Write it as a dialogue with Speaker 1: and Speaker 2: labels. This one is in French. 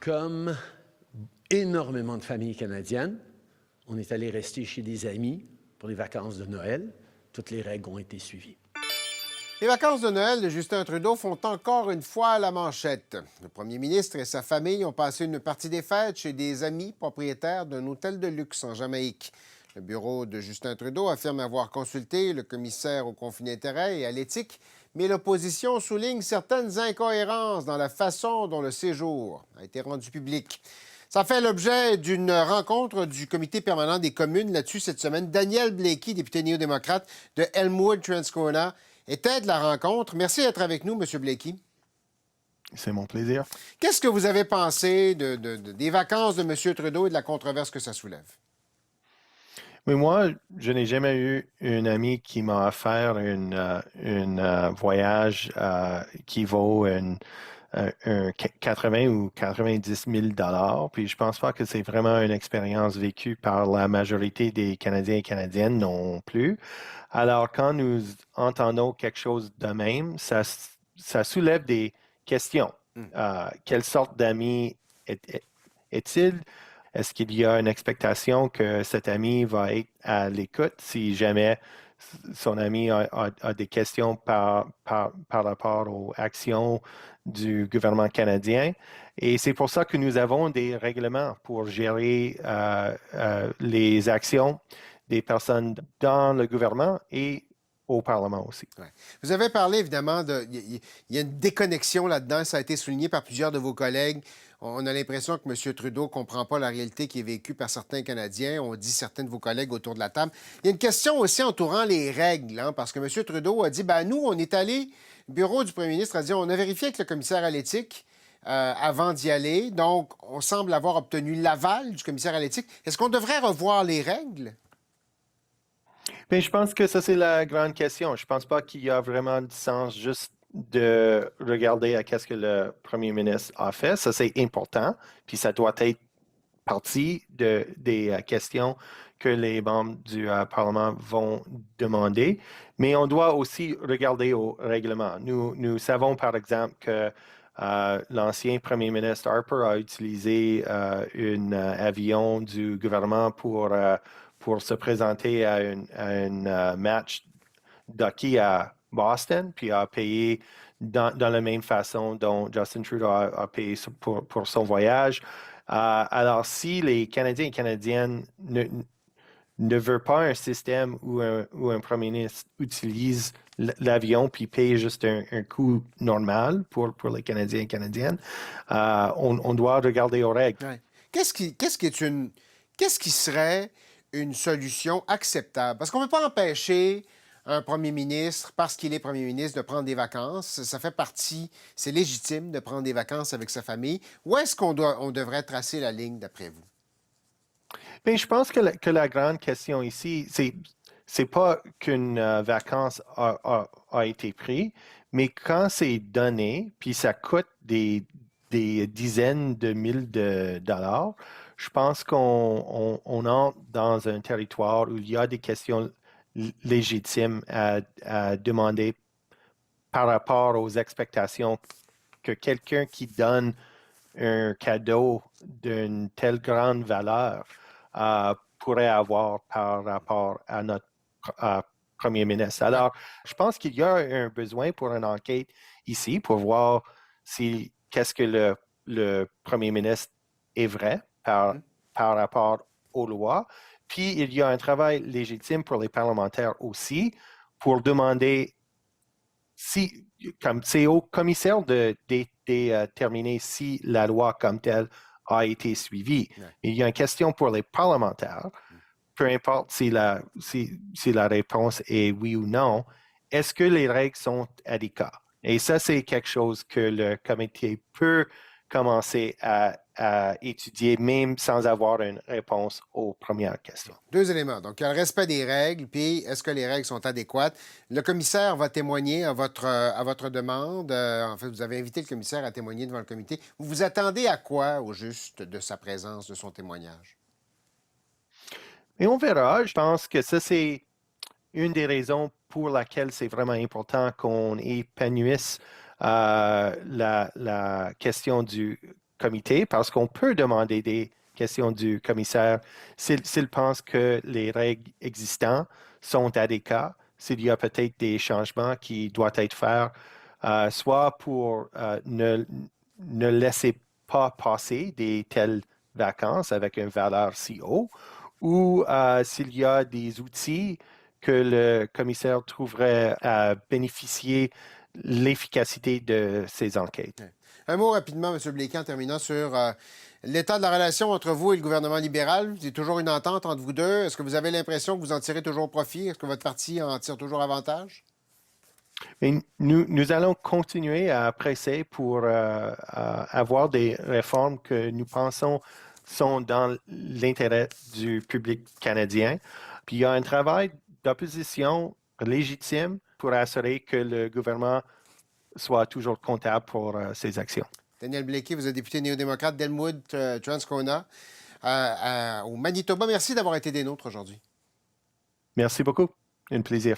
Speaker 1: Comme énormément de familles canadiennes, on est allé rester chez des amis pour les vacances de Noël. Toutes les règles ont été suivies.
Speaker 2: Les vacances de Noël de Justin Trudeau font encore une fois la manchette. Le premier ministre et sa famille ont passé une partie des fêtes chez des amis propriétaires d'un hôtel de luxe en Jamaïque. Le bureau de Justin Trudeau affirme avoir consulté le commissaire aux conflits d'intérêts et à l'éthique, mais l'opposition souligne certaines incohérences dans la façon dont le séjour a été rendu public. Ça fait l'objet d'une rencontre du comité permanent des communes là-dessus cette semaine. Daniel Blakey, député néo-démocrate de Elmwood-Transcona, était de la rencontre. Merci d'être avec nous, M. Blakey.
Speaker 3: C'est mon plaisir.
Speaker 2: Qu'est-ce que vous avez pensé des vacances de M. Trudeau et de la controverse que ça soulève?
Speaker 3: Mais moi, je n'ai jamais eu une amie qui m'a offert un voyage qui vaut un 80 ou 90 000 $. Puis je pense pas que c'est vraiment une expérience vécue par la majorité des Canadiens et Canadiennes non plus. Alors, quand nous entendons quelque chose de même, ça soulève des questions. Quelle sorte d'ami est-il? Est-ce qu'il y a une expectation que cet ami va être à l'écoute si jamais son ami a des questions par rapport aux actions du gouvernement canadien? Et c'est pour ça que nous avons des règlements pour gérer les actions des personnes dans le gouvernement et au Parlement aussi.
Speaker 2: Ouais. Vous avez parlé, évidemment, il y a une déconnexion là-dedans. Ça a été souligné par plusieurs de vos collègues. On a l'impression que M. Trudeau ne comprend pas la réalité qui est vécue par certains Canadiens. On dit certains de vos collègues autour de la table. Il y a une question aussi entourant les règles, parce que M. Trudeau a dit, nous, on est allé, le bureau du premier ministre a dit, on a vérifié avec le commissaire à l'éthique avant d'y aller. Donc, on semble avoir obtenu l'aval du commissaire à l'éthique. Est-ce qu'on devrait revoir les règles?
Speaker 3: Bien, je pense que ça, c'est la grande question. Je ne pense pas qu'il y a vraiment du sens juste de regarder à qu'est-ce que le premier ministre a fait. Ça, c'est important, puis ça doit être partie des questions que les membres du Parlement vont demander. Mais on doit aussi regarder au règlement. Nous savons, par exemple, que l'ancien premier ministre Harper a utilisé un avion du gouvernement pour se présenter à un match d'hockey à Boston, puis a payé dans la même façon dont Justin Trudeau a payé pour son voyage. Alors, si les Canadiens et Canadiennes ne veulent pas un système où un premier ministre utilise l'avion puis paye juste un coût normal pour les Canadiens et Canadiennes, on doit regarder aux règles.
Speaker 2: Ouais. Qu'est-ce qui serait une solution acceptable? Parce qu'on ne peut pas empêcher un premier ministre, parce qu'il est premier ministre, de prendre des vacances. Ça fait partie, c'est légitime de prendre des vacances avec sa famille. Où est-ce qu'on devrait tracer la ligne, d'après vous?
Speaker 3: Bien, je pense que la grande question ici, c'est pas qu'une vacance a été prise, mais quand c'est donné, puis ça coûte des dizaines de mille de dollars, je pense qu'on entre dans un territoire où il y a des questions légitimes à demander par rapport aux expectations que quelqu'un qui donne un cadeau d'une telle grande valeur pourrait avoir par rapport à notre premier ministre. Alors, je pense qu'il y a un besoin pour une enquête ici pour voir qu'est-ce que le premier ministre est vrai par rapport aux lois. Puis, il y a un travail légitime pour les parlementaires aussi pour demander si, comme c'est au commissaire de déterminer si la loi comme telle a été suivie. Ouais. Il y a une question pour les parlementaires, peu importe si la réponse est oui ou non, est-ce que les règles sont adéquates? Et ça, c'est quelque chose que le comité peut commencer à étudier, même sans avoir une réponse aux premières questions.
Speaker 2: Deux éléments. Donc, il y a le respect des règles, puis est-ce que les règles sont adéquates? Le commissaire va témoigner à votre demande. En fait, vous avez invité le commissaire à témoigner devant le comité. Vous vous attendez à quoi, au juste, de sa présence, de son témoignage?
Speaker 3: Et on verra. Je pense que ça, c'est une des raisons pour laquelle c'est vraiment important qu'on épanouisse la question du comité parce qu'on peut demander des questions du commissaire s'il pense que les règles existantes sont adéquates, s'il y a peut-être des changements qui doivent être faits, soit pour ne laisser pas passer des telles vacances avec une valeur si haute, ou s'il y a des outils que le commissaire trouverait à bénéficier l'efficacité de ces enquêtes.
Speaker 2: Un mot rapidement, M. Blakey, en terminant sur l'état de la relation entre vous et le gouvernement libéral. Il y a toujours une entente entre vous deux. Est-ce que vous avez l'impression que vous en tirez toujours profit? Est-ce que votre parti en tire toujours avantage?
Speaker 3: Mais nous allons continuer à presser pour avoir des réformes que nous pensons sont dans l'intérêt du public canadien. Puis il y a un travail d'opposition légitime pour assurer que le gouvernement soit toujours comptable pour ses actions.
Speaker 2: Daniel Blakey, vous êtes député néo-démocrate d'Elmwood, Transcona, au Manitoba. Merci d'avoir été des nôtres aujourd'hui.
Speaker 3: Merci beaucoup. Un plaisir.